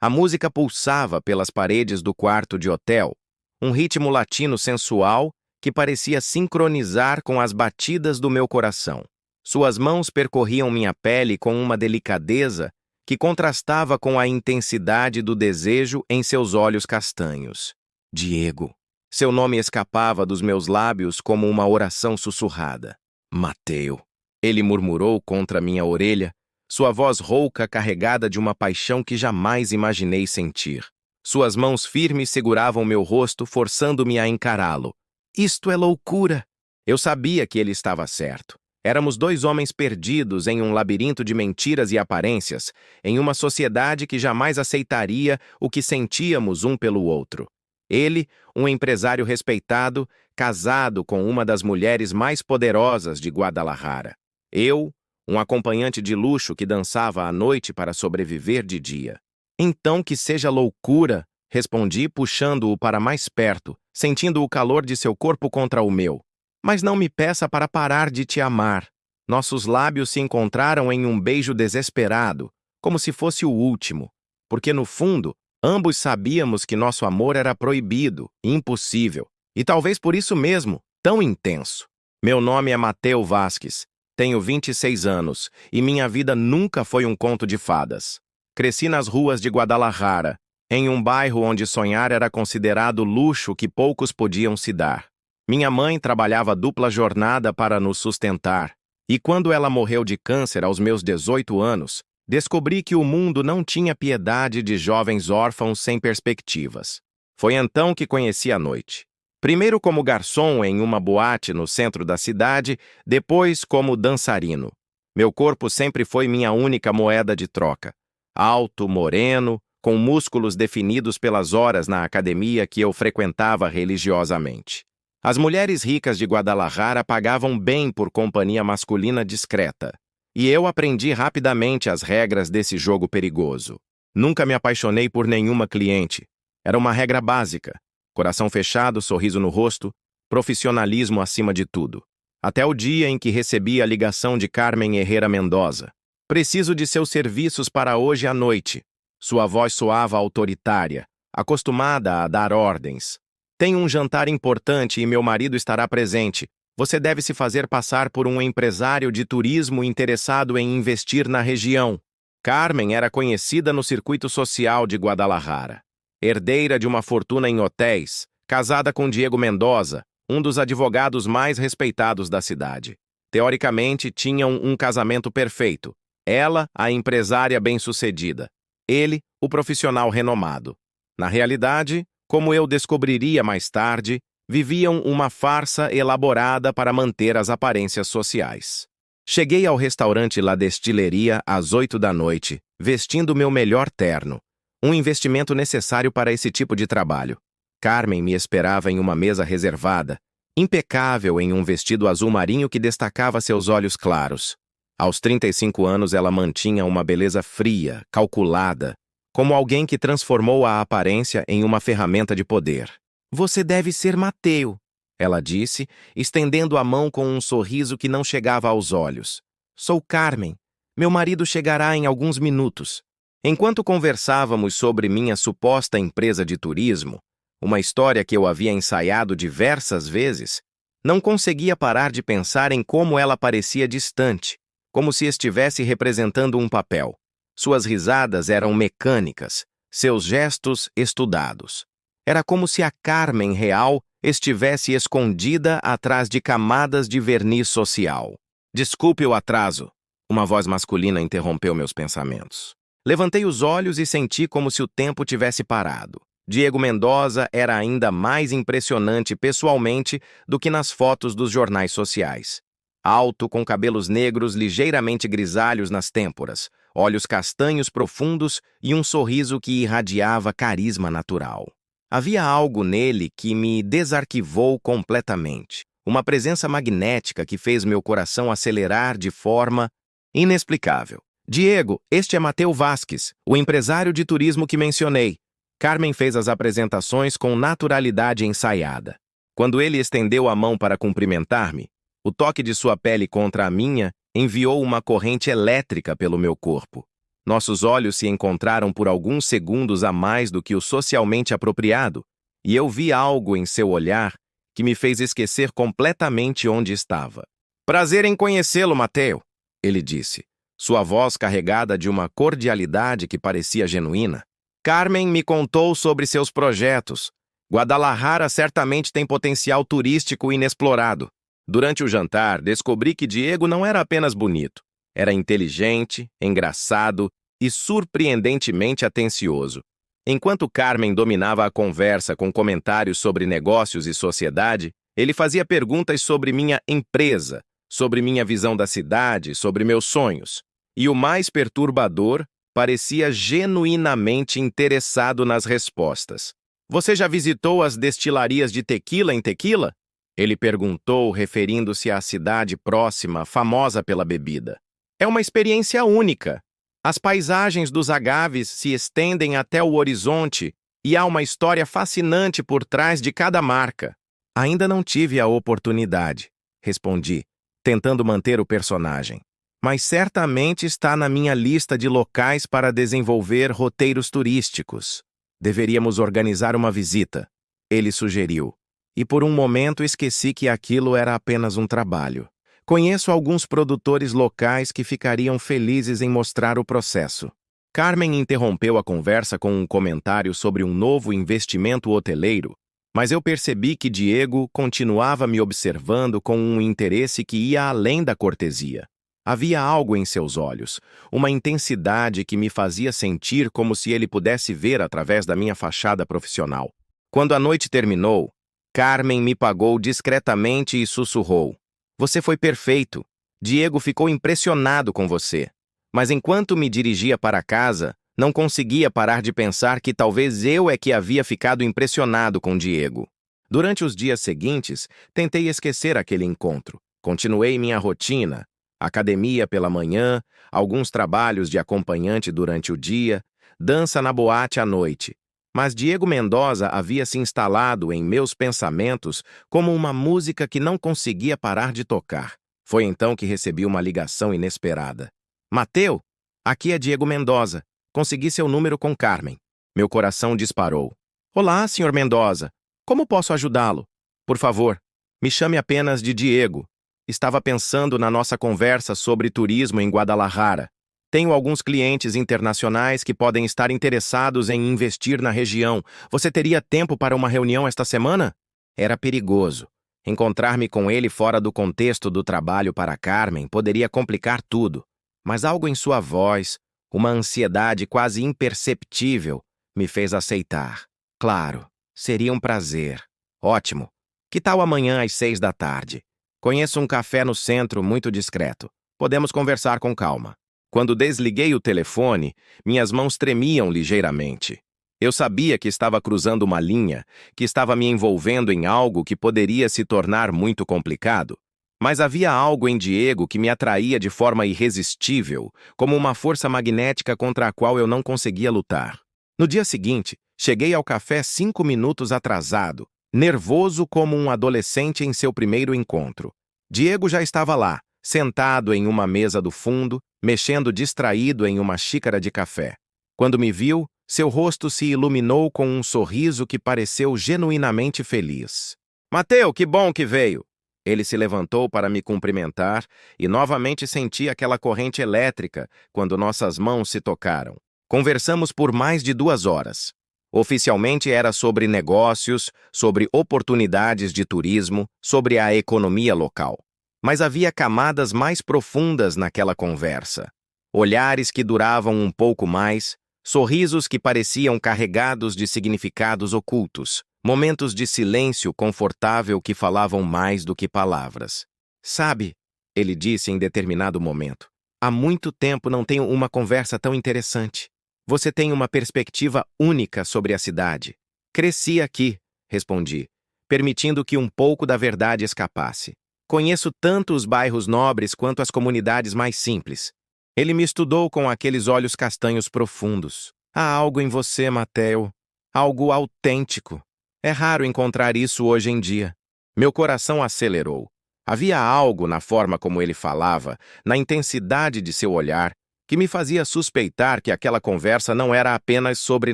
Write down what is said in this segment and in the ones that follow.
A música pulsava pelas paredes do quarto de hotel, um ritmo latino sensual que parecia sincronizar com as batidas do meu coração. Suas mãos percorriam minha pele com uma delicadeza que contrastava com a intensidade do desejo em seus olhos castanhos. Diego. Seu nome escapava dos meus lábios como uma oração sussurrada. Mateu. Ele murmurou contra minha orelha, sua voz rouca carregada de uma paixão que jamais imaginei sentir. Suas mãos firmes seguravam meu rosto, forçando-me a encará-lo. Isto é loucura! Eu sabia que ele estava certo. Éramos dois homens perdidos em um labirinto de mentiras e aparências, em uma sociedade que jamais aceitaria o que sentíamos um pelo outro. Ele, um empresário respeitado, casado com uma das mulheres mais poderosas de Guadalajara. Eu, um acompanhante de luxo que dançava à noite para sobreviver de dia. Então que seja loucura, respondi puxando-o para mais perto, sentindo o calor de seu corpo contra o meu. Mas não me peça para parar de te amar. Nossos lábios se encontraram em um beijo desesperado, como se fosse o último, porque no fundo, ambos sabíamos que nosso amor era proibido, impossível, e talvez por isso mesmo, tão intenso. Meu nome é Mateu Vasques, tenho 26 anos, e minha vida nunca foi um conto de fadas. Cresci nas ruas de Guadalajara, em um bairro onde sonhar era considerado luxo que poucos podiam se dar. Minha mãe trabalhava dupla jornada para nos sustentar, e quando ela morreu de câncer aos meus 18 anos, descobri que o mundo não tinha piedade de jovens órfãos sem perspectivas. Foi então que conheci a noite. Primeiro como garçom em uma boate no centro da cidade, depois como dançarino. Meu corpo sempre foi minha única moeda de troca. Alto, moreno, com músculos definidos pelas horas na academia que eu frequentava religiosamente. As mulheres ricas de Guadalajara pagavam bem por companhia masculina discreta. E eu aprendi rapidamente as regras desse jogo perigoso. Nunca me apaixonei por nenhuma cliente. Era uma regra básica. Coração fechado, sorriso no rosto, profissionalismo acima de tudo. Até o dia em que recebi a ligação de Carmen Herrera Mendoza. Preciso de seus serviços para hoje à noite. Sua voz soava autoritária, acostumada a dar ordens. Tenho um jantar importante e meu marido estará presente. Você deve se fazer passar por um empresário de turismo interessado em investir na região. Carmen era conhecida no circuito social de Guadalajara. Herdeira de uma fortuna em hotéis, casada com Diego Mendoza, um dos advogados mais respeitados da cidade. Teoricamente, tinham um casamento perfeito. Ela, a empresária bem-sucedida. Ele, o profissional renomado. Na realidade, como eu descobriria mais tarde, viviam uma farsa elaborada para manter as aparências sociais. Cheguei ao restaurante La Destileria às 8 da noite, vestindo meu melhor terno, um investimento necessário para esse tipo de trabalho. Carmen me esperava em uma mesa reservada, impecável em um vestido azul marinho que destacava seus olhos claros. Aos 35 anos ela mantinha uma beleza fria, calculada, como alguém que transformou a aparência em uma ferramenta de poder. Você deve ser Mateu, ela disse, estendendo a mão com um sorriso que não chegava aos olhos. Sou Carmen. Meu marido chegará em alguns minutos. Enquanto conversávamos sobre minha suposta empresa de turismo, uma história que eu havia ensaiado diversas vezes, não conseguia parar de pensar em como ela parecia distante, como se estivesse representando um papel. Suas risadas eram mecânicas, seus gestos estudados. Era como se a Carmen real estivesse escondida atrás de camadas de verniz social. Desculpe o atraso. Uma voz masculina interrompeu meus pensamentos. Levantei os olhos e senti como se o tempo tivesse parado. Diego Mendoza era ainda mais impressionante pessoalmente do que nas fotos dos jornais sociais. Alto, com cabelos negros ligeiramente grisalhos nas têmporas, olhos castanhos profundos e um sorriso que irradiava carisma natural. Havia algo nele que me desarquivou completamente. Uma presença magnética que fez meu coração acelerar de forma inexplicável. Diego, este é Mateu Vasques, o empresário de turismo que mencionei. Carmen fez as apresentações com naturalidade ensaiada. Quando ele estendeu a mão para cumprimentar-me, o toque de sua pele contra a minha enviou uma corrente elétrica pelo meu corpo. Nossos olhos se encontraram por alguns segundos a mais do que o socialmente apropriado, e eu vi algo em seu olhar que me fez esquecer completamente onde estava. Prazer em conhecê-lo, Mateo, ele disse, sua voz carregada de uma cordialidade que parecia genuína. Carmen me contou sobre seus projetos. Guadalajara certamente tem potencial turístico inexplorado. Durante o jantar, descobri que Diego não era apenas bonito. Era inteligente, engraçado e surpreendentemente atencioso. Enquanto Carmen dominava a conversa com comentários sobre negócios e sociedade, ele fazia perguntas sobre minha empresa, sobre minha visão da cidade, sobre meus sonhos. E o mais perturbador, parecia genuinamente interessado nas respostas. Você já visitou as destilarias de tequila em Tequila? Ele perguntou, referindo-se à cidade próxima, famosa pela bebida. É uma experiência única. As paisagens dos agaves se estendem até o horizonte e há uma história fascinante por trás de cada marca. Ainda não tive a oportunidade, respondi, tentando manter o personagem. Mas certamente está na minha lista de locais para desenvolver roteiros turísticos. Deveríamos organizar uma visita, ele sugeriu. E por um momento esqueci que aquilo era apenas um trabalho. Conheço alguns produtores locais que ficariam felizes em mostrar o processo. Carmen interrompeu a conversa com um comentário sobre um novo investimento hoteleiro, mas eu percebi que Diego continuava me observando com um interesse que ia além da cortesia. Havia algo em seus olhos, uma intensidade que me fazia sentir como se ele pudesse ver através da minha fachada profissional. Quando a noite terminou, Carmen me pagou discretamente e sussurrou. Você foi perfeito. Diego ficou impressionado com você. Mas enquanto me dirigia para casa, não conseguia parar de pensar que talvez eu é que havia ficado impressionado com Diego. Durante os dias seguintes, tentei esquecer aquele encontro. Continuei minha rotina, academia pela manhã, alguns trabalhos de acompanhante durante o dia, dança na boate à noite. Mas Diego Mendoza havia se instalado em meus pensamentos como uma música que não conseguia parar de tocar. Foi então que recebi uma ligação inesperada. Mateo, aqui é Diego Mendoza. Consegui seu número com Carmen. Meu coração disparou. Olá, Sr. Mendoza. Como posso ajudá-lo? Por favor, me chame apenas de Diego. Estava pensando na nossa conversa sobre turismo em Guadalajara. Tenho alguns clientes internacionais que podem estar interessados em investir na região. Você teria tempo para uma reunião esta semana? Era perigoso. Encontrar-me com ele fora do contexto do trabalho para Carmen poderia complicar tudo. Mas algo em sua voz, uma ansiedade quase imperceptível, me fez aceitar. Claro, seria um prazer. Ótimo. Que tal amanhã às 6 da tarde? Conheço um café no centro muito discreto. Podemos conversar com calma. Quando desliguei o telefone, minhas mãos tremiam ligeiramente. Eu sabia que estava cruzando uma linha, que estava me envolvendo em algo que poderia se tornar muito complicado. Mas havia algo em Diego que me atraía de forma irresistível, como uma força magnética contra a qual eu não conseguia lutar. No dia seguinte, cheguei ao café 5 minutos atrasado, nervoso como um adolescente em seu primeiro encontro. Diego já estava lá, sentado em uma mesa do fundo, mexendo distraído em uma xícara de café. Quando me viu, seu rosto se iluminou com um sorriso que pareceu genuinamente feliz. Mateo, que bom que veio! Ele se levantou para me cumprimentar e novamente senti aquela corrente elétrica quando nossas mãos se tocaram. Conversamos por mais de 2 horas. Oficialmente era sobre negócios, sobre oportunidades de turismo, sobre a economia local. Mas havia camadas mais profundas naquela conversa. Olhares que duravam um pouco mais, sorrisos que pareciam carregados de significados ocultos, momentos de silêncio confortável que falavam mais do que palavras. Sabe, ele disse em determinado momento, há muito tempo não tenho uma conversa tão interessante. Você tem uma perspectiva única sobre a cidade. Cresci aqui, respondi, permitindo que um pouco da verdade escapasse. Conheço tanto os bairros nobres quanto as comunidades mais simples. Ele me estudou com aqueles olhos castanhos profundos. Há algo em você, Mateo. Algo autêntico. É raro encontrar isso hoje em dia. Meu coração acelerou. Havia algo na forma como ele falava, na intensidade de seu olhar, que me fazia suspeitar que aquela conversa não era apenas sobre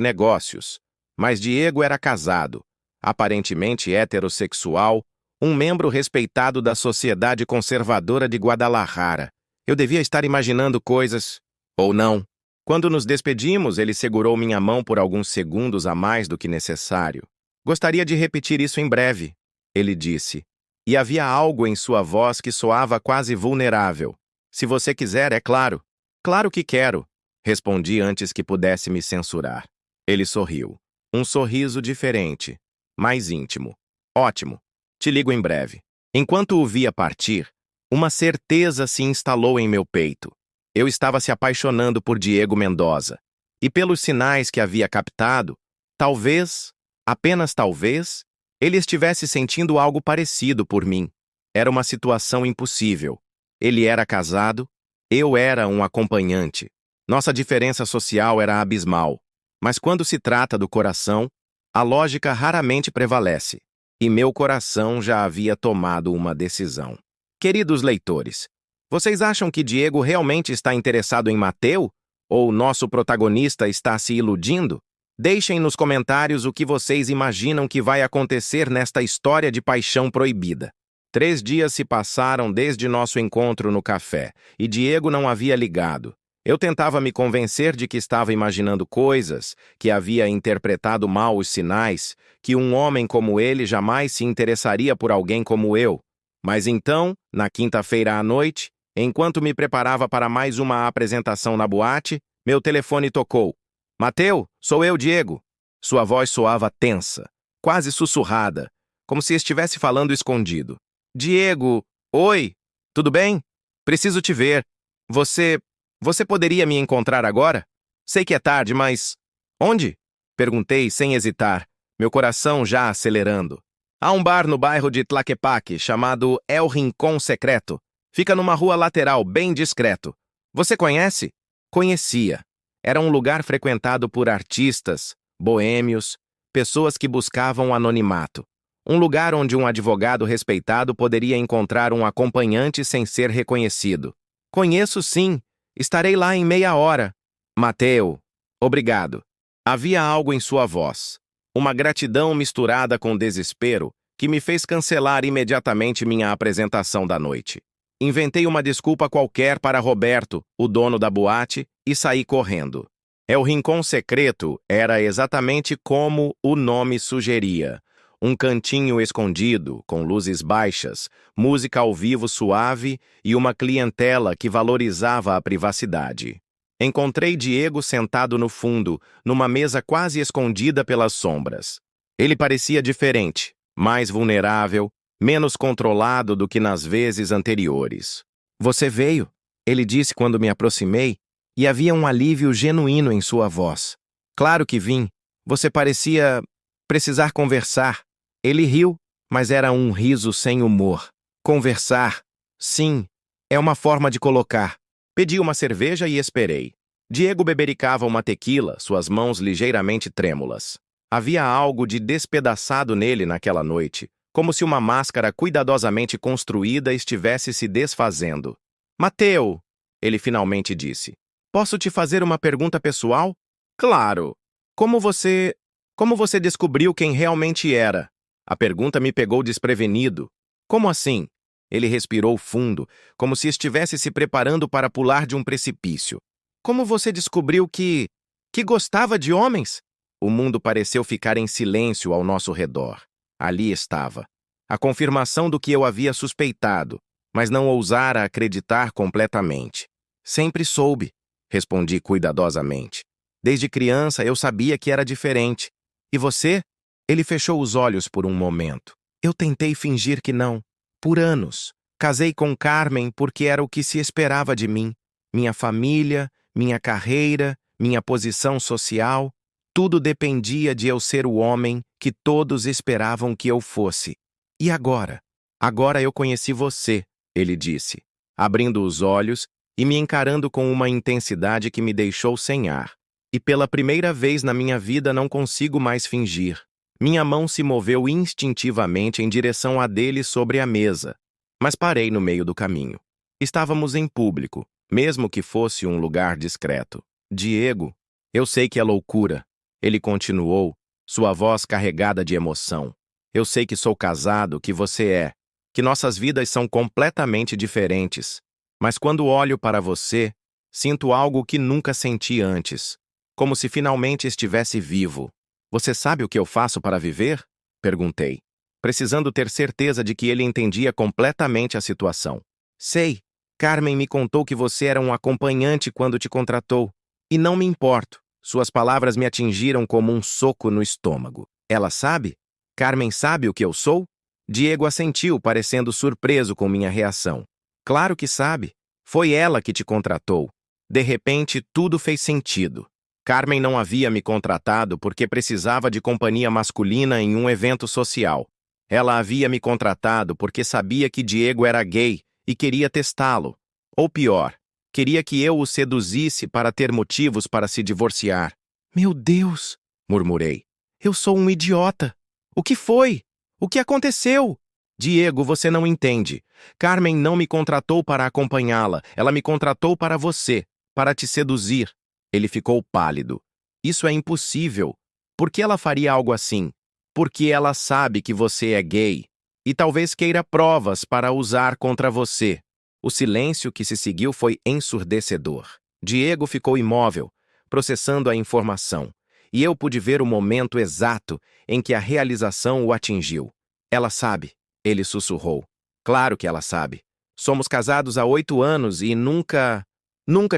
negócios. Mas Diego era casado, aparentemente heterossexual, um membro respeitado da sociedade conservadora de Guadalajara. Eu devia estar imaginando coisas, ou não. Quando nos despedimos, ele segurou minha mão por alguns segundos a mais do que necessário. Gostaria de repetir isso em breve, ele disse. E havia algo em sua voz que soava quase vulnerável. Se você quiser, é claro. Claro que quero, respondi antes que pudesse me censurar. Ele sorriu. Um sorriso diferente, mais íntimo. Ótimo. Te ligo em breve. Enquanto o via partir, uma certeza se instalou em meu peito. Eu estava se apaixonando por Diego Mendoza. E pelos sinais que havia captado, talvez, apenas talvez, ele estivesse sentindo algo parecido por mim. Era uma situação impossível. Ele era casado, eu era um acompanhante. Nossa diferença social era abismal. Mas quando se trata do coração, a lógica raramente prevalece. E meu coração já havia tomado uma decisão. Queridos leitores, vocês acham que Diego realmente está interessado em Mateu? Ou nosso protagonista está se iludindo? Deixem nos comentários o que vocês imaginam que vai acontecer nesta história de paixão proibida. 3 dias se passaram desde nosso encontro no café, e Diego não havia ligado. Eu tentava me convencer de que estava imaginando coisas, que havia interpretado mal os sinais, que um homem como ele jamais se interessaria por alguém como eu. Mas então, na quinta-feira à noite, enquanto me preparava para mais uma apresentação na boate, meu telefone tocou. Mateu, sou eu, Diego. Sua voz soava tensa, quase sussurrada, como se estivesse falando escondido. Diego, oi, tudo bem? Preciso te ver. Você poderia me encontrar agora? Sei que é tarde, mas... Onde? Perguntei sem hesitar, meu coração já acelerando. Há um bar no bairro de Tlaquepaque chamado El Rincón Secreto. Fica numa rua lateral, bem discreto. Você conhece? Conhecia. Era um lugar frequentado por artistas, boêmios, pessoas que buscavam anonimato. Um lugar onde um advogado respeitado poderia encontrar um acompanhante sem ser reconhecido. Conheço sim. Estarei lá em meia hora. Mateu, obrigado. Havia algo em sua voz, uma gratidão misturada com desespero, que me fez cancelar imediatamente minha apresentação da noite. Inventei uma desculpa qualquer para Roberto, o dono da boate, e saí correndo. El Rincón Secreto era exatamente como o nome sugeria. Um cantinho escondido, com luzes baixas, música ao vivo suave e uma clientela que valorizava a privacidade. Encontrei Diego sentado no fundo, numa mesa quase escondida pelas sombras. Ele parecia diferente, mais vulnerável, menos controlado do que nas vezes anteriores. Você veio, ele disse quando me aproximei, e havia um alívio genuíno em sua voz. Claro que vim. Você parecia precisar conversar. Ele riu, mas era um riso sem humor. Conversar, sim, é uma forma de colocar. Pedi uma cerveja e esperei. Diego bebericava uma tequila, suas mãos ligeiramente trêmulas. Havia algo de despedaçado nele naquela noite, como se uma máscara cuidadosamente construída estivesse se desfazendo. Mateu, ele finalmente disse. Posso te fazer uma pergunta pessoal? Claro. Como você descobriu quem realmente era? A pergunta me pegou desprevenido. Como assim? Ele respirou fundo, como se estivesse se preparando para pular de um precipício. Como você descobriu que gostava de homens? O mundo pareceu ficar em silêncio ao nosso redor. Ali estava. A confirmação do que eu havia suspeitado, mas não ousara acreditar completamente. Sempre soube, respondi cuidadosamente. Desde criança eu sabia que era diferente. E você? Ele fechou os olhos por um momento. Eu tentei fingir que não. Por anos. Casei com Carmen porque era o que se esperava de mim. Minha família, minha carreira, minha posição social, tudo dependia de eu ser o homem que todos esperavam que eu fosse. E agora? Agora eu conheci você, ele disse, abrindo os olhos e me encarando com uma intensidade que me deixou sem ar. E pela primeira vez na minha vida não consigo mais fingir. Minha mão se moveu instintivamente em direção à dele sobre a mesa, mas parei no meio do caminho. Estávamos em público, mesmo que fosse um lugar discreto. Diego, eu sei que é loucura. Ele continuou, sua voz carregada de emoção. Eu sei que sou casado, que você é, que nossas vidas são completamente diferentes. Mas quando olho para você, sinto algo que nunca senti antes, como se finalmente estivesse vivo. Você sabe o que eu faço para viver? Perguntei, precisando ter certeza de que ele entendia completamente a situação. Sei. Carmen me contou que você era um acompanhante quando te contratou. E não me importo. Suas palavras me atingiram como um soco no estômago. Ela sabe? Carmen sabe o que eu sou? Diego assentiu, parecendo surpreso com minha reação. Claro que sabe. Foi ela que te contratou. De repente, tudo fez sentido. Carmen não havia me contratado porque precisava de companhia masculina em um evento social. Ela havia me contratado porque sabia que Diego era gay e queria testá-lo. Ou pior, queria que eu o seduzisse para ter motivos para se divorciar. Meu Deus, murmurei. Eu sou um idiota. O que foi? O que aconteceu? Diego, você não entende. Carmen não me contratou para acompanhá-la. Ela me contratou para você, para te seduzir. Ele ficou pálido. Isso é impossível. Por que ela faria algo assim? Porque ela sabe que você é gay. E talvez queira provas para usar contra você. O silêncio que se seguiu foi ensurdecedor. Diego ficou imóvel, processando a informação, e eu pude ver o momento exato em que a realização o atingiu. Ela sabe, ele sussurrou. Claro que ela sabe. Somos casados há 8 anos e nunca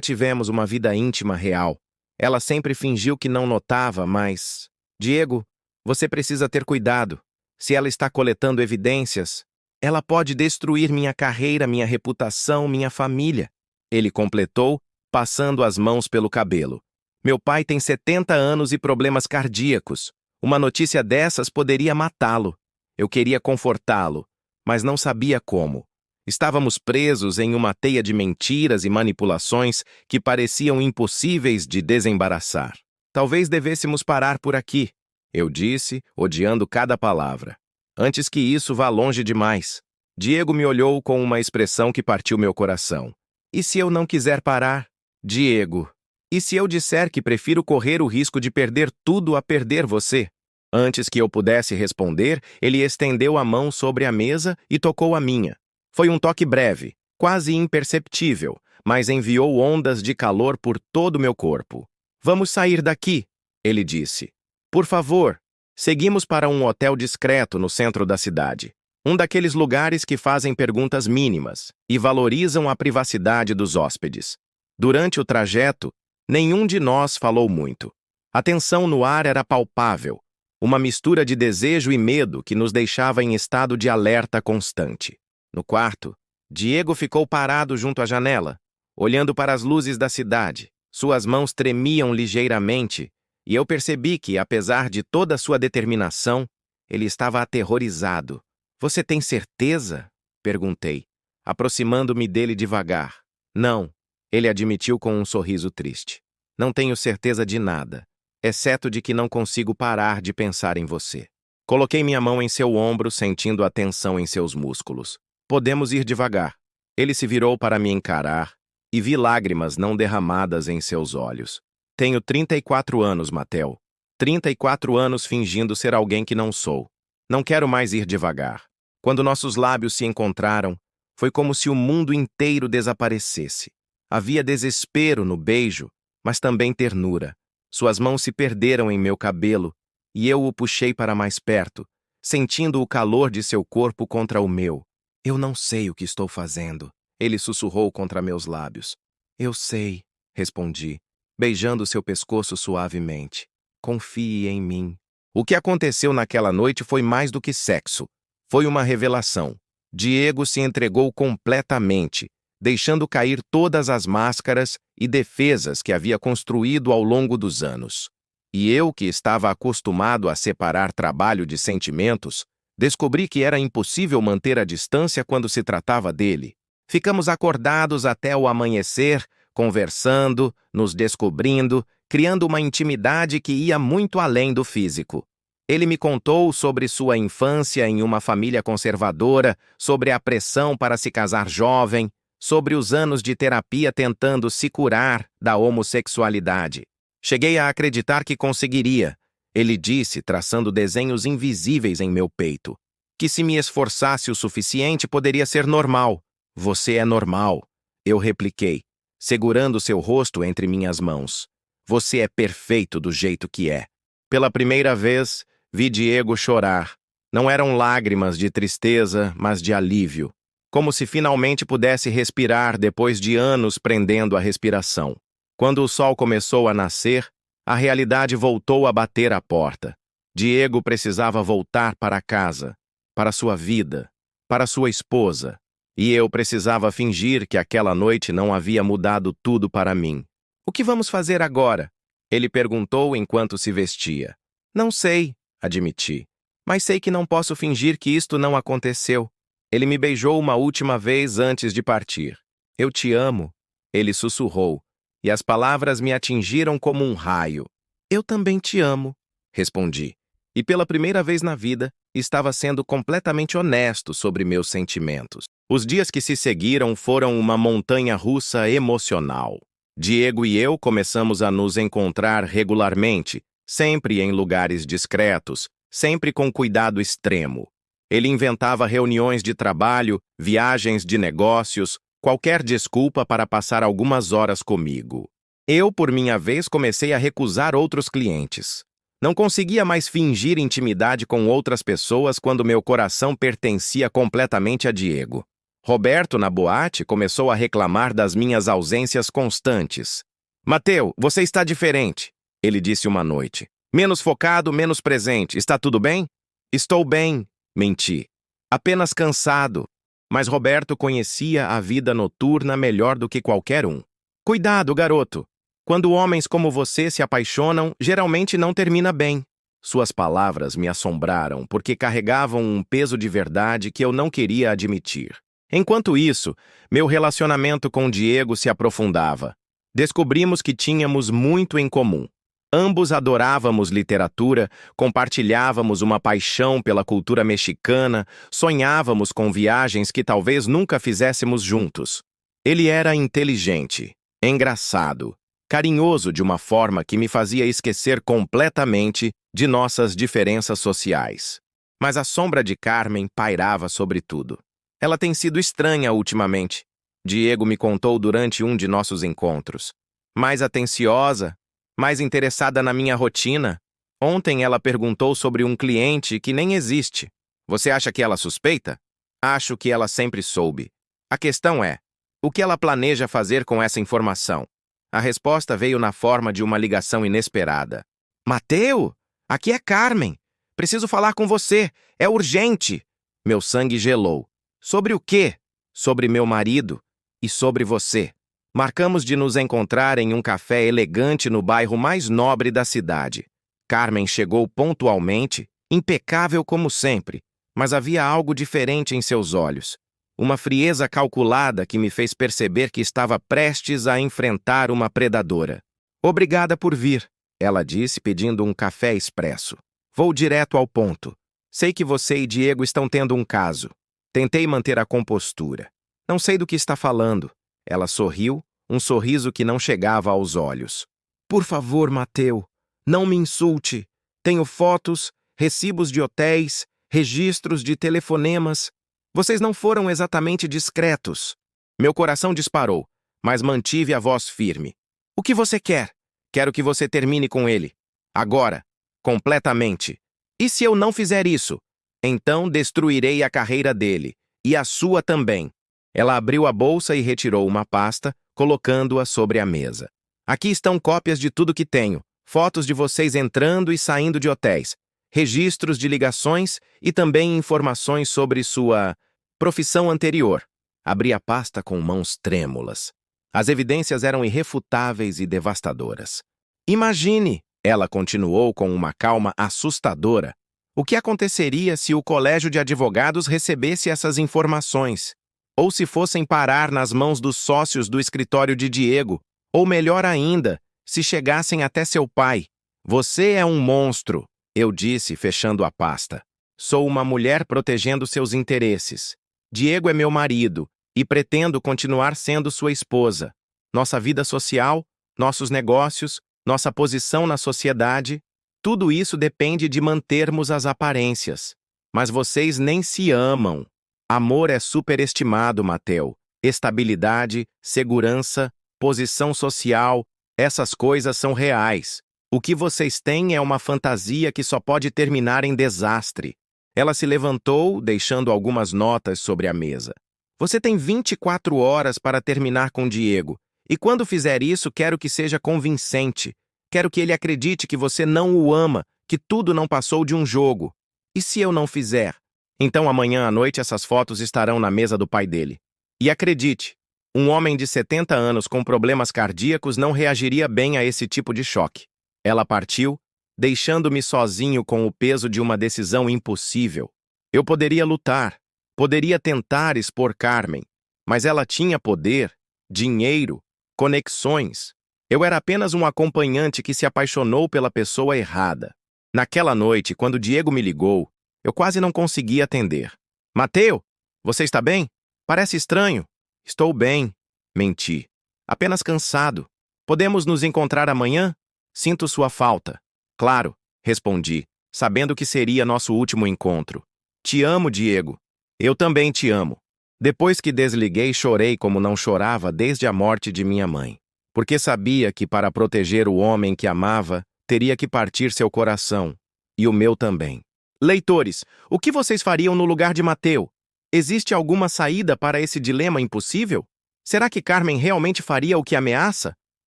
tivemos uma vida íntima real. Ela sempre fingiu que não notava, mas... Diego, você precisa ter cuidado. Se ela está coletando evidências, ela pode destruir minha carreira, minha reputação, minha família. Ele completou, passando as mãos pelo cabelo. Meu pai tem 70 anos e problemas cardíacos. Uma notícia dessas poderia matá-lo. Eu queria confortá-lo, mas não sabia como. Estávamos presos em uma teia de mentiras e manipulações que pareciam impossíveis de desembaraçar. Talvez devêssemos parar por aqui, eu disse, odiando cada palavra. Antes que isso vá longe demais. Diego me olhou com uma expressão que partiu meu coração. E se eu não quiser parar? Diego, e se eu disser que prefiro correr o risco de perder tudo a perder você? Antes que eu pudesse responder, ele estendeu a mão sobre a mesa e tocou a minha. Foi um toque breve, quase imperceptível, mas enviou ondas de calor por todo o meu corpo. Vamos sair daqui, ele disse. Por favor. Seguimos para um hotel discreto no centro da cidade. Um daqueles lugares que fazem perguntas mínimas e valorizam a privacidade dos hóspedes. Durante o trajeto, nenhum de nós falou muito. A tensão no ar era palpável, uma mistura de desejo e medo que nos deixava em estado de alerta constante. No quarto, Diego ficou parado junto à janela, olhando para as luzes da cidade. Suas mãos tremiam ligeiramente, e eu percebi que, apesar de toda sua determinação, ele estava aterrorizado. Você tem certeza? Perguntei, aproximando-me dele devagar. Não, ele admitiu com um sorriso triste. Não tenho certeza de nada, exceto de que não consigo parar de pensar em você. Coloquei minha mão em seu ombro, sentindo a tensão em seus músculos. Podemos ir devagar. Ele se virou para me encarar e vi lágrimas não derramadas em seus olhos. Tenho 34 anos, Mateo. 34 anos fingindo ser alguém que não sou. Não quero mais ir devagar. Quando nossos lábios se encontraram, foi como se o mundo inteiro desaparecesse. Havia desespero no beijo, mas também ternura. Suas mãos se perderam em meu cabelo, e eu o puxei para mais perto, sentindo o calor de seu corpo contra o meu. Eu não sei o que estou fazendo, ele sussurrou contra meus lábios. Eu sei, respondi, beijando seu pescoço suavemente. Confie em mim. O que aconteceu naquela noite foi mais do que sexo. Foi uma revelação. Diego se entregou completamente, deixando cair todas as máscaras e defesas que havia construído ao longo dos anos. E eu, que estava acostumado a separar trabalho de sentimentos, descobri que era impossível manter a distância quando se tratava dele. Ficamos acordados até o amanhecer, conversando, nos descobrindo, criando uma intimidade que ia muito além do físico. Ele me contou sobre sua infância em uma família conservadora, sobre a pressão para se casar jovem, sobre os anos de terapia tentando se curar da homossexualidade. Cheguei a acreditar que conseguiria, ele disse, traçando desenhos invisíveis em meu peito. Que se me esforçasse o suficiente poderia ser normal. Você é normal, eu repliquei, segurando seu rosto entre minhas mãos. Você é perfeito do jeito que é. Pela primeira vez, vi Diego chorar. Não eram lágrimas de tristeza, mas de alívio. Como se finalmente pudesse respirar depois de anos prendendo a respiração. Quando o sol começou a nascer, a realidade voltou a bater à porta. Diego precisava voltar para casa, para sua vida, para sua esposa. E eu precisava fingir que aquela noite não havia mudado tudo para mim. O que vamos fazer agora? Ele perguntou enquanto se vestia. Não sei, admiti. Mas sei que não posso fingir que isto não aconteceu. Ele me beijou uma última vez antes de partir. Eu te amo, ele sussurrou, e as palavras me atingiram como um raio. Eu também te amo, respondi. E pela primeira vez na vida, estava sendo completamente honesto sobre meus sentimentos. Os dias que se seguiram foram uma montanha-russa emocional. Diego e eu começamos a nos encontrar regularmente, sempre em lugares discretos, sempre com cuidado extremo. Ele inventava reuniões de trabalho, viagens de negócios, qualquer desculpa para passar algumas horas comigo. Eu, por minha vez, comecei a recusar outros clientes. Não conseguia mais fingir intimidade com outras pessoas quando meu coração pertencia completamente a Diego. Roberto, na boate, começou a reclamar das minhas ausências constantes. Mateu, você está diferente, ele disse uma noite. Menos focado, menos presente. Está tudo bem? Estou bem, menti. Apenas cansado. Mas Roberto conhecia a vida noturna melhor do que qualquer um. Cuidado, garoto. Quando homens como você se apaixonam, geralmente não termina bem. Suas palavras me assombraram porque carregavam um peso de verdade que eu não queria admitir. Enquanto isso, meu relacionamento com Diego se aprofundava. Descobrimos que tínhamos muito em comum. Ambos adorávamos literatura, compartilhávamos uma paixão pela cultura mexicana, sonhávamos com viagens que talvez nunca fizéssemos juntos. Ele era inteligente, engraçado, carinhoso de uma forma que me fazia esquecer completamente de nossas diferenças sociais. Mas a sombra de Carmen pairava sobre tudo. Ela tem sido estranha ultimamente, Diego me contou durante um de nossos encontros. Mais atenciosa, mais interessada na minha rotina. Ontem ela perguntou sobre um cliente que nem existe. Você acha que ela suspeita? Acho que ela sempre soube. A questão é, o que ela planeja fazer com essa informação? A resposta veio na forma de uma ligação inesperada. Mateu, aqui é Carmen. Preciso falar com você. É urgente. Meu sangue gelou. Sobre o quê? Sobre meu marido e sobre você. Marcamos de nos encontrar em um café elegante no bairro mais nobre da cidade. Carmen chegou pontualmente, impecável como sempre, mas havia algo diferente em seus olhos. Uma frieza calculada que me fez perceber que estava prestes a enfrentar uma predadora. Obrigada por vir, ela disse, pedindo um café expresso. Vou direto ao ponto. Sei que você e Diego estão tendo um caso. Tentei manter a compostura. Não sei do que está falando. Ela sorriu, um sorriso que não chegava aos olhos. Por favor, Mateu, não me insulte. Tenho fotos, recibos de hotéis, registros de telefonemas. Vocês não foram exatamente discretos. Meu coração disparou, mas mantive a voz firme. O que você quer? Quero que você termine com ele. Agora. Completamente. E se eu não fizer isso? Então destruirei a carreira dele. E a sua também. Ela abriu a bolsa e retirou uma pasta, colocando-a sobre a mesa. Aqui estão cópias de tudo que tenho. Fotos de vocês entrando e saindo de hotéis. Registros de ligações e também informações sobre sua profissão anterior. Abri a pasta com mãos trêmulas. As evidências eram irrefutáveis e devastadoras. Imagine, ela continuou com uma calma assustadora, o que aconteceria se o colégio de advogados recebesse essas informações? Ou se fossem parar nas mãos dos sócios do escritório de Diego? Ou melhor ainda, se chegassem até seu pai? Você é um monstro, eu disse, fechando a pasta. Sou uma mulher protegendo seus interesses. Diego é meu marido, e pretendo continuar sendo sua esposa. Nossa vida social, nossos negócios, nossa posição na sociedade, tudo isso depende de mantermos as aparências. Mas vocês nem se amam. Amor é superestimado, Mateu. Estabilidade, segurança, posição social, essas coisas são reais. O que vocês têm é uma fantasia que só pode terminar em desastre. Ela se levantou, deixando algumas notas sobre a mesa. Você tem 24 horas para terminar com Diego. E quando fizer isso, quero que seja convincente. Quero que ele acredite que você não o ama, que tudo não passou de um jogo. E se eu não fizer? Então amanhã à noite essas fotos estarão na mesa do pai dele. E acredite, um homem de 70 anos com problemas cardíacos não reagiria bem a esse tipo de choque. Ela partiu, deixando-me sozinho com o peso de uma decisão impossível. Eu poderia lutar, poderia tentar expor Carmen, mas ela tinha poder, dinheiro, conexões. Eu era apenas um acompanhante que se apaixonou pela pessoa errada. Naquela noite, quando Diego me ligou, eu quase não conseguia atender. Mateu, você está bem? Parece estranho. Estou bem. Menti. Apenas cansado. Podemos nos encontrar amanhã? Sinto sua falta. Claro, respondi, sabendo que seria nosso último encontro. Te amo, Diego. Eu também te amo. Depois que desliguei, chorei como não chorava desde a morte de minha mãe. Porque sabia que para proteger o homem que amava, teria que partir seu coração. E o meu também. Leitores, o que vocês fariam no lugar de Mateu? Existe alguma saída para esse dilema impossível? Será que Carmen realmente faria o que ameaça?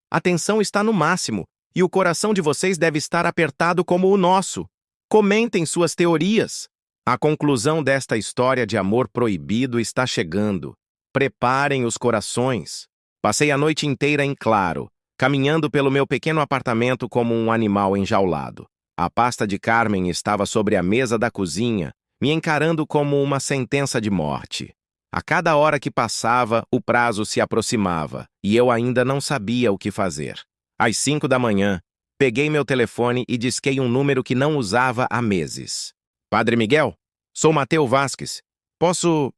A tensão está no máximo, e o coração de vocês deve estar apertado como o nosso. Comentem suas teorias. A conclusão desta história de amor proibido está chegando. Preparem os corações. Passei a noite inteira em claro, caminhando pelo meu pequeno apartamento como um animal enjaulado. A pasta de Carmen estava sobre a mesa da cozinha, me encarando como uma sentença de morte. A cada hora que passava, o prazo se aproximava, e eu ainda não sabia o que fazer. Às 5 da manhã, peguei meu telefone e disquei um número que não usava há meses. Padre Miguel? Sou Mateu Vasques. Posso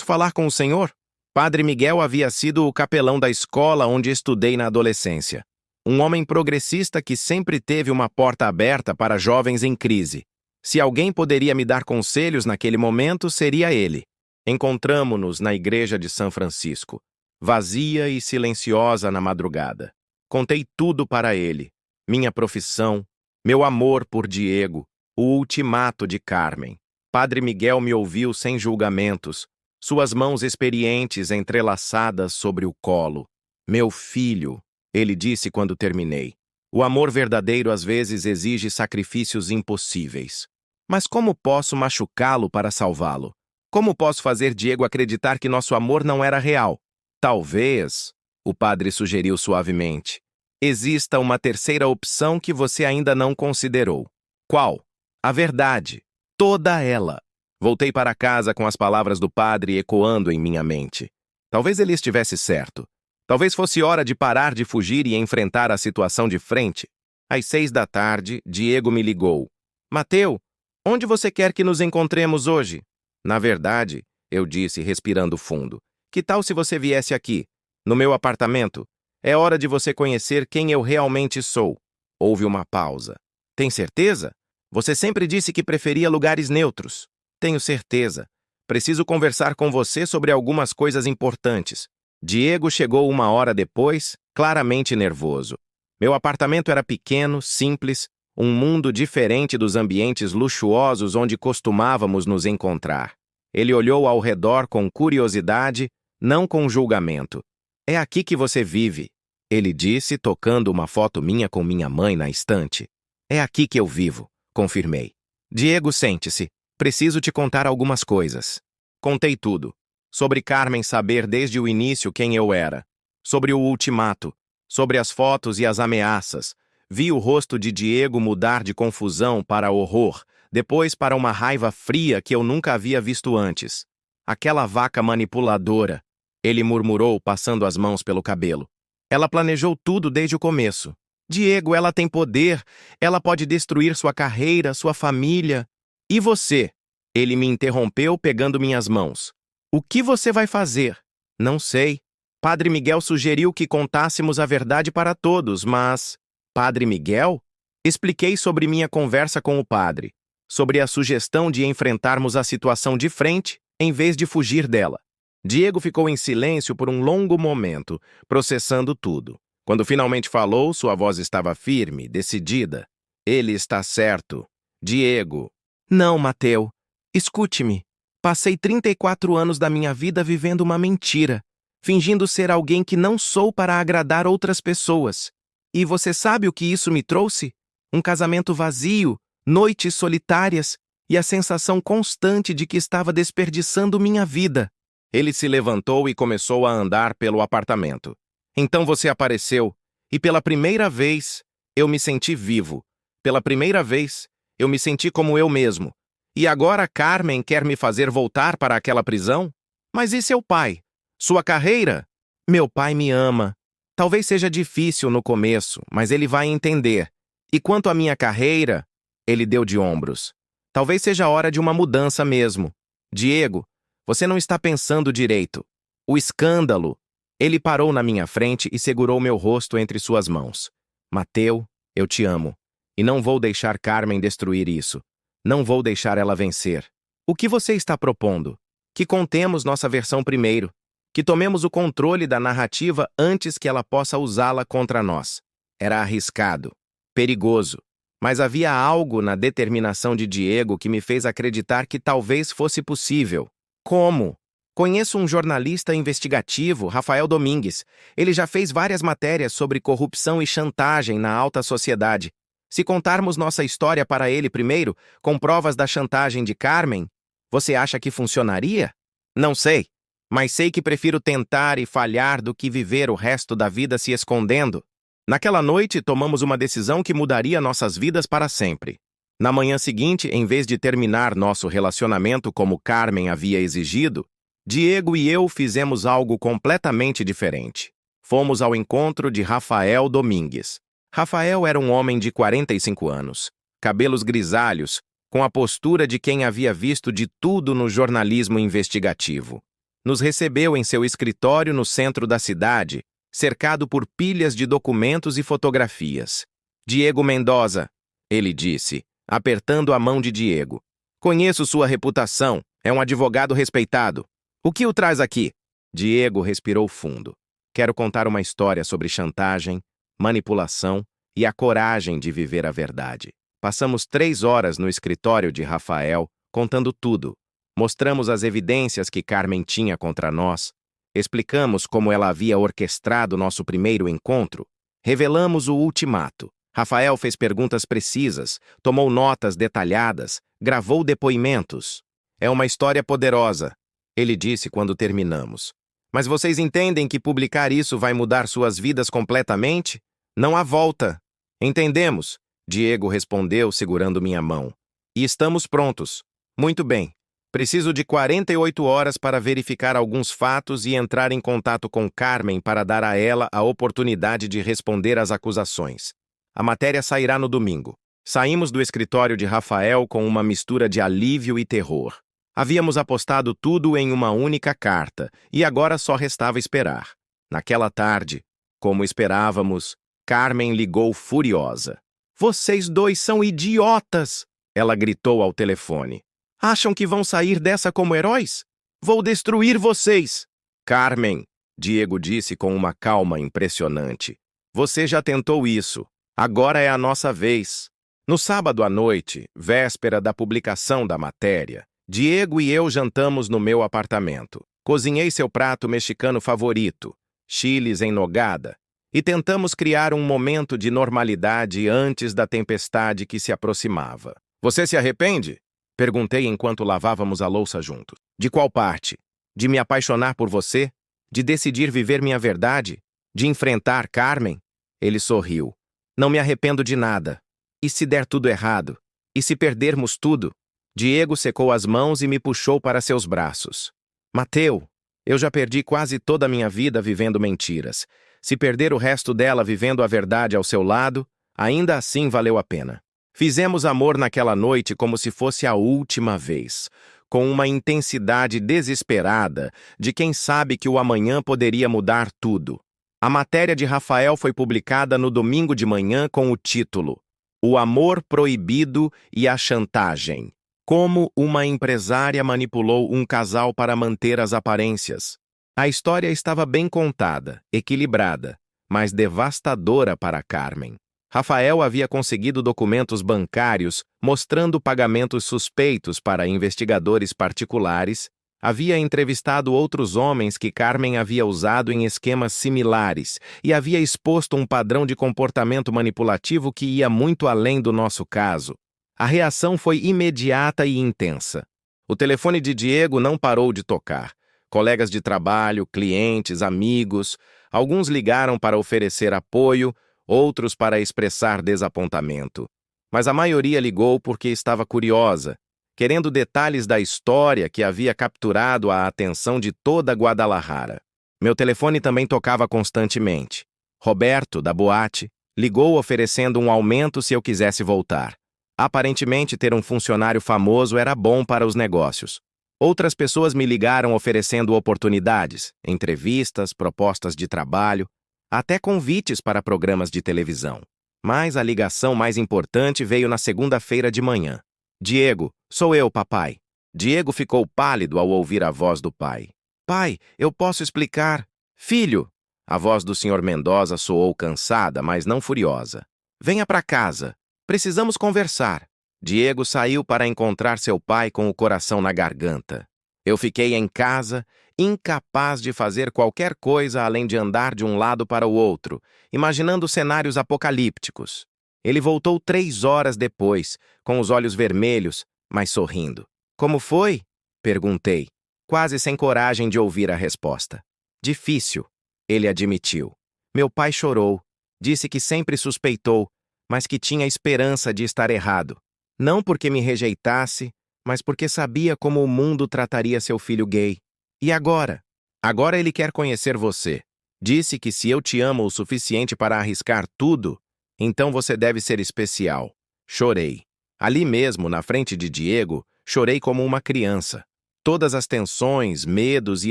falar com o senhor? Padre Miguel havia sido o capelão da escola onde estudei na adolescência. Um homem progressista que sempre teve uma porta aberta para jovens em crise. Se alguém poderia me dar conselhos naquele momento, seria ele. Encontramo-nos na igreja de São Francisco, vazia e silenciosa na madrugada. Contei tudo para ele. Minha profissão, meu amor por Diego, o ultimato de Carmen. Padre Miguel me ouviu sem julgamentos, suas mãos experientes entrelaçadas sobre o colo. Meu filho, ele disse quando terminei. O amor verdadeiro às vezes exige sacrifícios impossíveis. Mas como posso machucá-lo para salvá-lo? Como posso fazer Diego acreditar que nosso amor não era real? Talvez, o padre sugeriu suavemente, exista uma terceira opção que você ainda não considerou. Qual? A verdade. Toda ela. Voltei para casa com as palavras do padre ecoando em minha mente. Talvez ele estivesse certo. Talvez fosse hora de parar de fugir e enfrentar a situação de frente. Às 6 da tarde, Diego me ligou. Mateu, onde você quer que nos encontremos hoje? Na verdade, eu disse, respirando fundo. Que tal se você viesse aqui, no meu apartamento? É hora de você conhecer quem eu realmente sou. Houve uma pausa. Tem certeza? Você sempre disse que preferia lugares neutros. Tenho certeza. Preciso conversar com você sobre algumas coisas importantes. Diego chegou 1 hora depois, claramente nervoso. Meu apartamento era pequeno, simples, um mundo diferente dos ambientes luxuosos onde costumávamos nos encontrar. Ele olhou ao redor com curiosidade, não com julgamento. É aqui que você vive, ele disse, tocando uma foto minha com minha mãe na estante. É aqui que eu vivo, confirmei. Diego, sente-se. Preciso te contar algumas coisas. Contei tudo. Sobre Carmen saber desde o início quem eu era. Sobre o ultimato. Sobre as fotos e as ameaças. Vi o rosto de Diego mudar de confusão para horror, depois para uma raiva fria que eu nunca havia visto antes. Aquela vaca manipuladora, ele murmurou, passando as mãos pelo cabelo. Ela planejou tudo desde o começo. Diego, ela tem poder, ela pode destruir sua carreira, sua família. E você? Ele me interrompeu, pegando minhas mãos. O que você vai fazer? Não sei. Padre Miguel sugeriu que contássemos a verdade para todos, mas... Padre Miguel? Expliquei sobre minha conversa com o padre, sobre a sugestão de enfrentarmos a situação de frente, em vez de fugir dela. Diego ficou em silêncio por um longo momento, processando tudo. Quando finalmente falou, sua voz estava firme, decidida. Ele está certo. Diego. Não, Mateu. Escute-me. Passei 34 anos da minha vida vivendo uma mentira, fingindo ser alguém que não sou para agradar outras pessoas. E você sabe o que isso me trouxe? Um casamento vazio, noites solitárias e a sensação constante de que estava desperdiçando minha vida. Ele se levantou e começou a andar pelo apartamento. Então você apareceu, e pela primeira vez, eu me senti vivo. Pela primeira vez, eu me senti como eu mesmo. E agora Carmen quer me fazer voltar para aquela prisão? Mas e seu pai? Sua carreira? Meu pai me ama. Talvez seja difícil no começo, mas ele vai entender. E quanto à minha carreira, ele deu de ombros. Talvez seja hora de uma mudança mesmo. Diego, você não está pensando direito. O escândalo. Ele parou na minha frente e segurou meu rosto entre suas mãos. Mateu, eu te amo. E não vou deixar Carmen destruir isso. Não vou deixar ela vencer. O que você está propondo? Que contemos nossa versão primeiro. Que tomemos o controle da narrativa antes que ela possa usá-la contra nós. Era arriscado, perigoso, mas havia algo na determinação de Diego que me fez acreditar que talvez fosse possível. Como? Conheço um jornalista investigativo, Rafael Domingues. Ele já fez várias matérias sobre corrupção e chantagem na alta sociedade. Se contarmos nossa história para ele primeiro, com provas da chantagem de Carmen, você acha que funcionaria? Não sei, mas sei que prefiro tentar e falhar do que viver o resto da vida se escondendo. Naquela noite, tomamos uma decisão que mudaria nossas vidas para sempre. Na manhã seguinte, em vez de terminar nosso relacionamento como Carmen havia exigido, Diego e eu fizemos algo completamente diferente. Fomos ao encontro de Rafael Domingues. Rafael era um homem de 45 anos, cabelos grisalhos, com a postura de quem havia visto de tudo no jornalismo investigativo. Nos recebeu em seu escritório no centro da cidade, cercado por pilhas de documentos e fotografias. Diego Mendoza, ele disse, apertando a mão de Diego. Conheço sua reputação, é um advogado respeitado. O que o traz aqui? Diego respirou fundo. Quero contar uma história sobre chantagem, manipulação e a coragem de viver a verdade. Passamos 3 horas no escritório de Rafael, contando tudo. Mostramos as evidências que Carmen tinha contra nós. Explicamos como ela havia orquestrado nosso primeiro encontro. Revelamos o ultimato. Rafael fez perguntas precisas, tomou notas detalhadas, gravou depoimentos. É uma história poderosa, ele disse quando terminamos. Mas vocês entendem que publicar isso vai mudar suas vidas completamente? Não há volta. Entendemos, Diego respondeu segurando minha mão. E estamos prontos. Muito bem. Preciso de 48 horas para verificar alguns fatos e entrar em contato com Carmen para dar a ela a oportunidade de responder às acusações. A matéria sairá no domingo. Saímos do escritório de Rafael com uma mistura de alívio e terror. Havíamos apostado tudo em uma única carta, e agora só restava esperar. Naquela tarde, como esperávamos, Carmen ligou furiosa. Vocês dois são idiotas! Ela gritou ao telefone. Acham que vão sair dessa como heróis? Vou destruir vocês! Carmen, Diego disse com uma calma impressionante. Você já tentou isso. Agora é a nossa vez. No sábado à noite, véspera da publicação da matéria, Diego e eu jantamos no meu apartamento. Cozinhei seu prato mexicano favorito, chiles em nogada, e tentamos criar um momento de normalidade antes da tempestade que se aproximava. Você se arrepende? Perguntei enquanto lavávamos a louça juntos. De qual parte? De me apaixonar por você? De decidir viver minha verdade? De enfrentar Carmen? Ele sorriu. Não me arrependo de nada. E se der tudo errado? E se perdermos tudo? Diego secou as mãos e me puxou para seus braços. Mateu, eu já perdi quase toda a minha vida vivendo mentiras. Se perder o resto dela vivendo a verdade ao seu lado, ainda assim valeu a pena. Fizemos amor naquela noite como se fosse a última vez. com uma intensidade desesperada de quem sabe que o amanhã poderia mudar tudo. A matéria de Rafael foi publicada no domingo de manhã com o título O Amor Proibido e a Chantagem. Como uma empresária manipulou um casal para manter as aparências. A história estava bem contada, equilibrada, mas devastadora para Carmen. Rafael havia conseguido documentos bancários mostrando pagamentos suspeitos para investigadores particulares, havia entrevistado outros homens que Carmen havia usado em esquemas similares e havia exposto um padrão de comportamento manipulativo que ia muito além do nosso caso. A reação foi imediata e intensa. O telefone de Diego não parou de tocar. Colegas de trabalho, clientes, amigos, alguns ligaram para oferecer apoio, outros para expressar desapontamento. Mas a maioria ligou porque estava curiosa, querendo detalhes da história que havia capturado a atenção de toda Guadalajara. Meu telefone também tocava constantemente. Roberto, da boate, ligou oferecendo um aumento se eu quisesse voltar. Aparentemente, ter um funcionário famoso era bom para os negócios. Outras pessoas me ligaram oferecendo oportunidades, entrevistas, propostas de trabalho, até convites para programas de televisão. Mas a ligação mais importante veio na segunda-feira de manhã. Diego, sou eu, papai. Diego ficou pálido ao ouvir a voz do pai. Pai, eu posso explicar. Filho! A voz do Sr. Mendoza soou cansada, mas não furiosa. Venha para casa. Precisamos conversar. Diego saiu para encontrar seu pai com o coração na garganta. Eu fiquei em casa, incapaz de fazer qualquer coisa além de andar de um lado para o outro, imaginando cenários apocalípticos. Ele voltou 3 horas depois, com os olhos vermelhos, mas sorrindo. Como foi? Perguntei, quase sem coragem de ouvir a resposta. Difícil, ele admitiu. Meu pai chorou, disse que sempre suspeitou, mas que tinha esperança de estar errado. Não porque me rejeitasse, mas porque sabia como o mundo trataria seu filho gay. E agora? Agora ele quer conhecer você. Disse que se eu te amo o suficiente para arriscar tudo, então você deve ser especial. Chorei. Ali mesmo, na frente de Diego, chorei como uma criança. Todas as tensões, medos e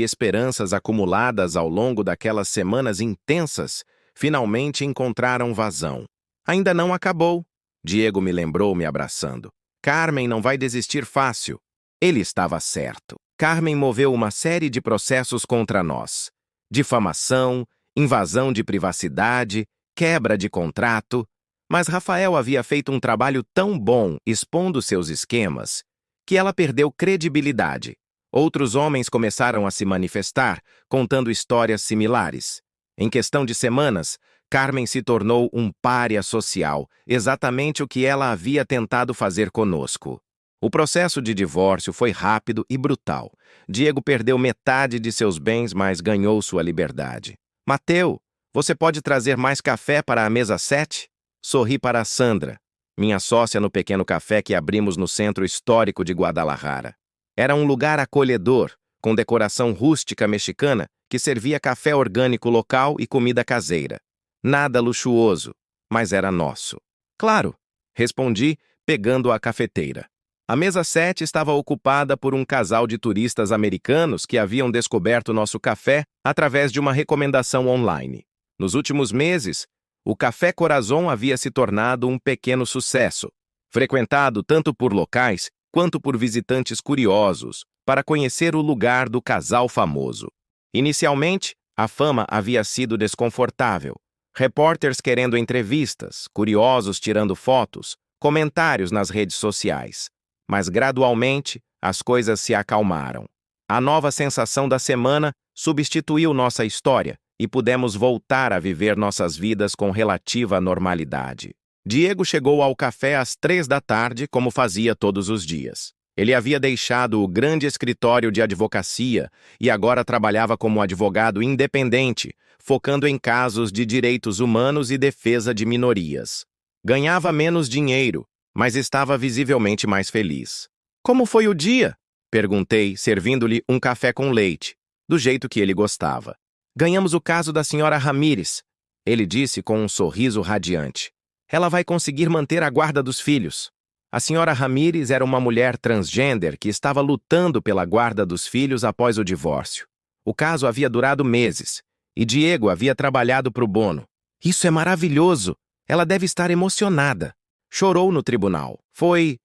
esperanças acumuladas ao longo daquelas semanas intensas finalmente encontraram vazão. Ainda não acabou. Diego me lembrou me abraçando. Carmen não vai desistir fácil. Ele estava certo. Carmen moveu uma série de processos contra nós. Difamação, invasão de privacidade, quebra de contrato. Mas Rafael havia feito um trabalho tão bom expondo seus esquemas que ela perdeu credibilidade. Outros homens começaram a se manifestar, contando histórias similares. Em questão de semanas, Carmen se tornou um pária social, exatamente o que ela havia tentado fazer conosco. O processo de divórcio foi rápido e brutal. Diego perdeu metade de seus bens, mas ganhou sua liberdade. Mateu, você pode trazer mais café para a mesa 7? Sorri para Sandra, minha sócia no pequeno café que abrimos no centro histórico de Guadalajara. Era um lugar acolhedor, com decoração rústica mexicana que servia café orgânico local e comida caseira. Nada luxuoso, mas era nosso. Claro, respondi, pegando a cafeteira. A mesa 7 estava ocupada por um casal de turistas americanos que haviam descoberto nosso café através de uma recomendação online. Nos últimos meses, o Café Corazon havia se tornado um pequeno sucesso, frequentado tanto por locais quanto por visitantes curiosos para conhecer o lugar do casal famoso. Inicialmente, a fama havia sido desconfortável. Repórteres querendo entrevistas, curiosos tirando fotos, comentários nas redes sociais. Mas gradualmente, as coisas se acalmaram. A nova sensação da semana substituiu nossa história e pudemos voltar a viver nossas vidas com relativa normalidade. Diego chegou ao café às 3 da tarde, como fazia todos os dias. Ele havia deixado o grande escritório de advocacia e agora trabalhava como advogado independente, focando em casos de direitos humanos e defesa de minorias. Ganhava menos dinheiro, mas estava visivelmente mais feliz. Como foi o dia? Perguntei, servindo-lhe um café com leite, do jeito que ele gostava. Ganhamos o caso da senhora Ramírez, ele disse com um sorriso radiante. Ela vai conseguir manter a guarda dos filhos. A senhora Ramírez era uma mulher transgênero que estava lutando pela guarda dos filhos após o divórcio. O caso havia durado meses, e Diego havia trabalhado pro Bono. Isso é maravilhoso! Ela deve estar emocionada. Chorou no tribunal. Foi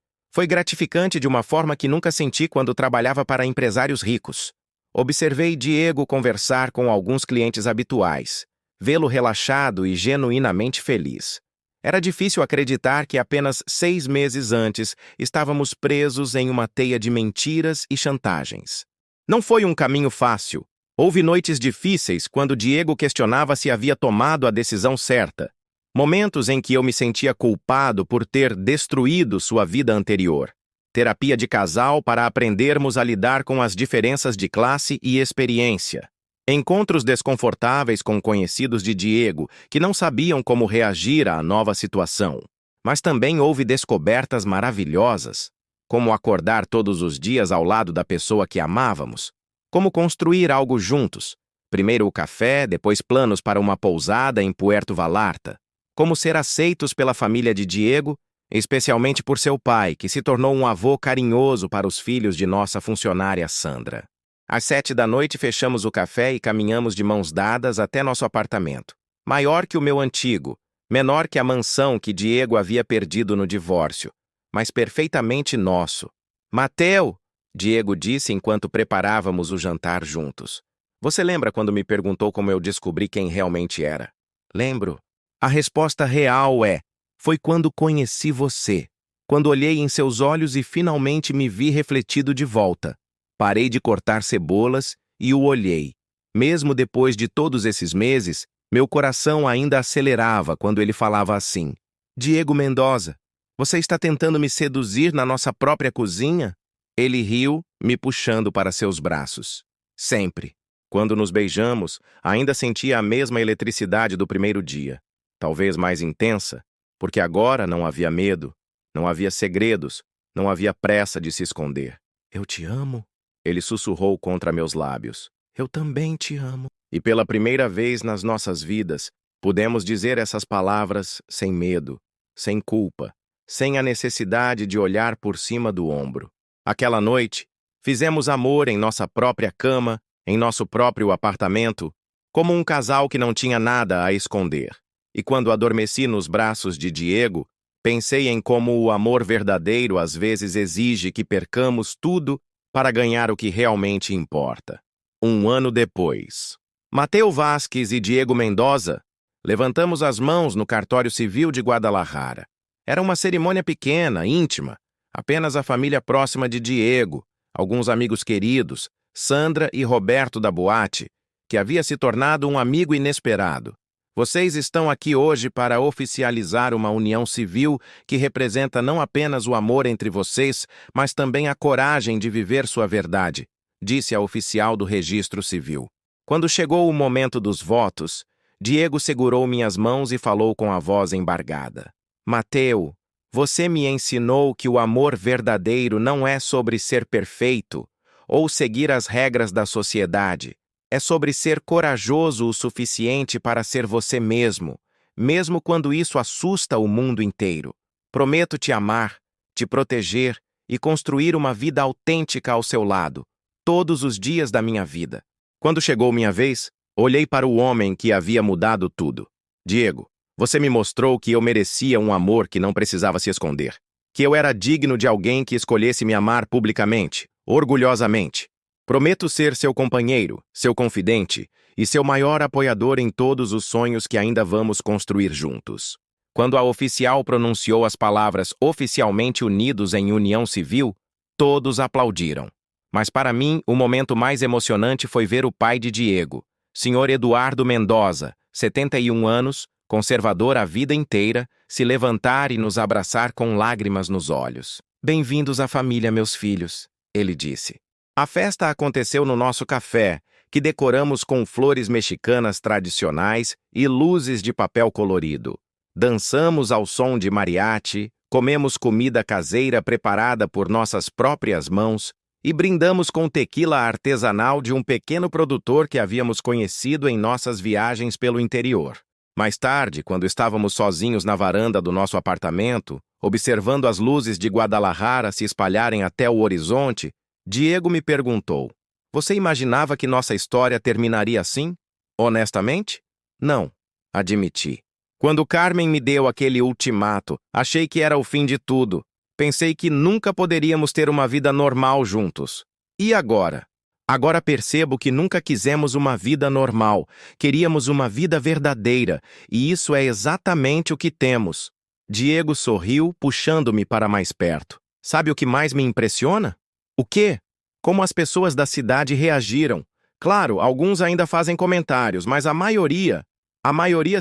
gratificante de uma forma que nunca senti quando trabalhava para empresários ricos. Observei Diego conversar com alguns clientes habituais, vê-lo relaxado e genuinamente feliz. Era difícil acreditar que apenas 6 meses antes estávamos presos em uma teia de mentiras e chantagens. Não foi um caminho fácil. Houve noites difíceis quando Diego questionava se havia tomado a decisão certa. Momentos em que eu me sentia culpado por ter destruído sua vida anterior. Terapia de casal para aprendermos a lidar com as diferenças de classe e experiência. Encontros desconfortáveis com conhecidos de Diego que não sabiam como reagir à nova situação. Mas também houve descobertas maravilhosas, como acordar todos os dias ao lado da pessoa que amávamos, como construir algo juntos, primeiro o café, depois planos para uma pousada em Puerto Vallarta, como ser aceitos pela família de Diego, especialmente por seu pai, que se tornou um avô carinhoso para os filhos de nossa funcionária Sandra. Às 7 da noite fechamos o café e caminhamos de mãos dadas até nosso apartamento. Maior que o meu antigo, menor que a mansão que Diego havia perdido no divórcio, mas perfeitamente nosso. Mateu, Diego disse enquanto preparávamos o jantar juntos. Você lembra quando me perguntou como eu descobri quem realmente era? Lembro. A resposta real foi quando conheci você. Quando olhei em seus olhos e finalmente me vi refletido de volta. Parei de cortar cebolas e o olhei. Mesmo depois de todos esses meses, meu coração ainda acelerava quando ele falava assim. Diego Mendoza, você está tentando me seduzir na nossa própria cozinha? Ele riu, me puxando para seus braços. Sempre. Quando nos beijamos, ainda sentia a mesma eletricidade do primeiro dia. Talvez mais intensa, porque agora não havia medo, não havia segredos, não havia pressa de se esconder. Eu te amo, ele sussurrou contra meus lábios. Eu também te amo. E pela primeira vez nas nossas vidas, pudemos dizer essas palavras sem medo, sem culpa, sem a necessidade de olhar por cima do ombro. Aquela noite, fizemos amor em nossa própria cama, em nosso próprio apartamento, como um casal que não tinha nada a esconder. E quando adormeci nos braços de Diego, pensei em como o amor verdadeiro às vezes exige que percamos tudo para ganhar o que realmente importa. Um ano depois, Mateu Vasques e Diego Mendoza levantamos as mãos no cartório civil de Guadalajara. Era uma cerimônia pequena, íntima, apenas a família próxima de Diego, alguns amigos queridos, Sandra e Roberto da boate, que havia se tornado um amigo inesperado. Vocês estão aqui hoje para oficializar uma união civil que representa não apenas o amor entre vocês, mas também a coragem de viver sua verdade, disse a oficial do registro civil. Quando chegou o momento dos votos, Diego segurou minhas mãos e falou com a voz embargada. Mateu, você me ensinou que o amor verdadeiro não é sobre ser perfeito ou seguir as regras da sociedade. É sobre ser corajoso o suficiente para ser você mesmo, mesmo quando isso assusta o mundo inteiro. Prometo te amar, te proteger e construir uma vida autêntica ao seu lado, todos os dias da minha vida. Quando chegou minha vez, olhei para o homem que havia mudado tudo. Diego, você me mostrou que eu merecia um amor que não precisava se esconder, que eu era digno de alguém que escolhesse me amar publicamente, orgulhosamente. Prometo ser seu companheiro, seu confidente e seu maior apoiador em todos os sonhos que ainda vamos construir juntos. Quando a oficial pronunciou as palavras oficialmente unidos em união civil, todos aplaudiram. Mas para mim, o momento mais emocionante foi ver o pai de Diego, Sr. Eduardo Mendoza, 71 anos, conservador a vida inteira, se levantar e nos abraçar com lágrimas nos olhos. Bem-vindos à família, meus filhos, ele disse. A festa aconteceu no nosso café, que decoramos com flores mexicanas tradicionais e luzes de papel colorido. Dançamos ao som de mariachi, comemos comida caseira preparada por nossas próprias mãos e brindamos com tequila artesanal de um pequeno produtor que havíamos conhecido em nossas viagens pelo interior. Mais tarde, quando estávamos sozinhos na varanda do nosso apartamento, Observando as luzes de Guadalajara se espalharem até o horizonte, Diego me perguntou: Você imaginava que nossa história terminaria assim? Honestamente? Não, admiti. Quando Carmen me deu aquele ultimato, achei que era o fim de tudo. Pensei que nunca poderíamos ter uma vida normal juntos. E agora? Agora percebo que nunca quisemos uma vida normal. Queríamos uma vida verdadeira, e isso é exatamente o que temos. Diego sorriu, puxando-me para mais perto. Sabe o que mais me impressiona? O quê? Como as pessoas da cidade reagiram. Claro, alguns ainda fazem comentários, mas a maioria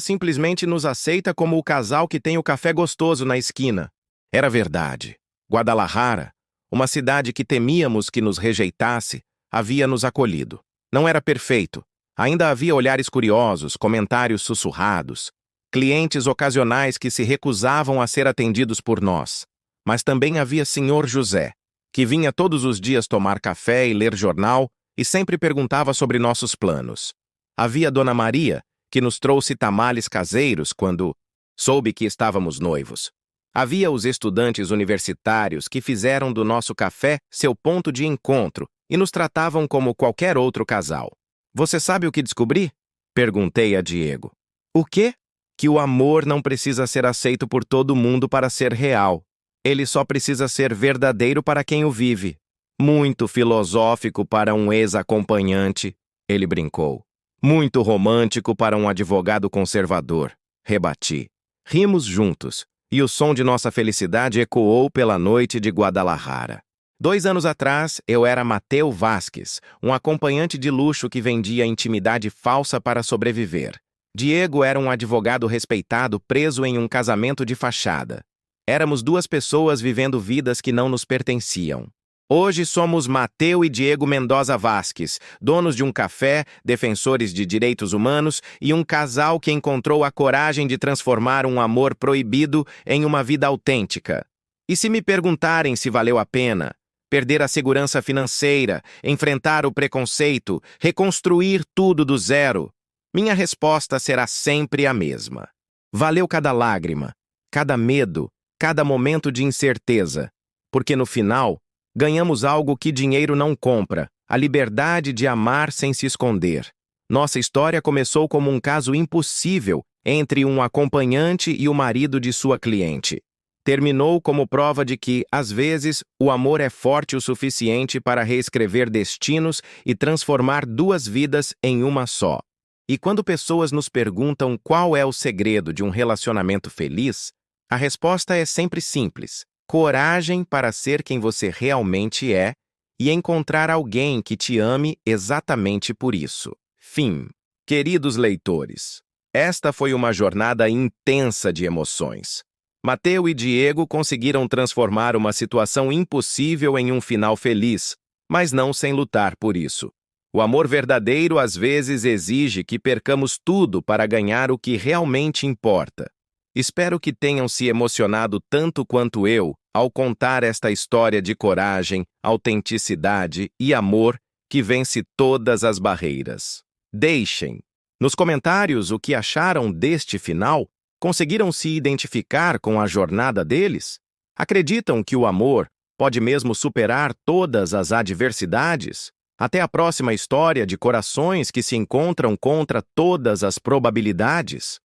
simplesmente nos aceita como o casal que tem o café gostoso na esquina. Era verdade. Guadalajara, uma cidade que temíamos que nos rejeitasse, havia nos acolhido. Não era perfeito. Ainda havia olhares curiosos, comentários sussurrados, clientes ocasionais que se recusavam a ser atendidos por nós. Mas também havia Senhor José, que vinha todos os dias tomar café e ler jornal e sempre perguntava sobre nossos planos. Havia Dona Maria, que nos trouxe tamales caseiros quando soube que estávamos noivos. Havia os estudantes universitários que fizeram do nosso café seu ponto de encontro e nos tratavam como qualquer outro casal. Você sabe o que descobri? Perguntei a Diego. O quê? Que o amor não precisa ser aceito por todo mundo para ser real. Ele só precisa ser verdadeiro para quem o vive. Muito filosófico para um ex-acompanhante, ele brincou. Muito romântico para um advogado conservador, rebati. Rimos juntos, e o som de nossa felicidade ecoou pela noite de Guadalajara. 2 anos atrás, eu era Mateu Vasques, um acompanhante de luxo que vendia intimidade falsa para sobreviver. Diego era um advogado respeitado preso em um casamento de fachada. Éramos 2 pessoas vivendo vidas que não nos pertenciam. Hoje somos Mateu e Diego Mendoza Vasques, donos de um café, defensores de direitos humanos e um casal que encontrou a coragem de transformar um amor proibido em uma vida autêntica. E se me perguntarem se valeu a pena, perder a segurança financeira, enfrentar o preconceito, reconstruir tudo do zero, minha resposta será sempre a mesma. Valeu cada lágrima, cada medo, cada momento de incerteza, porque no final, ganhamos algo que dinheiro não compra, a liberdade de amar sem se esconder. Nossa história começou como um caso impossível entre um acompanhante e o marido de sua cliente. Terminou como prova de que, às vezes, o amor é forte o suficiente para reescrever destinos e transformar 2 vidas em uma só. E quando pessoas nos perguntam qual é o segredo de um relacionamento feliz, a resposta é sempre simples. Coragem para ser quem você realmente é e encontrar alguém que te ame exatamente por isso. Fim. Queridos leitores, esta foi uma jornada intensa de emoções. Mateu e Diego conseguiram transformar uma situação impossível em um final feliz, mas não sem lutar por isso. O amor verdadeiro às vezes exige que percamos tudo para ganhar o que realmente importa. Espero que tenham se emocionado tanto quanto eu ao contar esta história de coragem, autenticidade e amor que vence todas as barreiras. Deixem nos comentários o que acharam deste final. Conseguiram se identificar com a jornada deles? Acreditam que o amor pode mesmo superar todas as adversidades? Até a próxima história de corações que se encontram contra todas as probabilidades.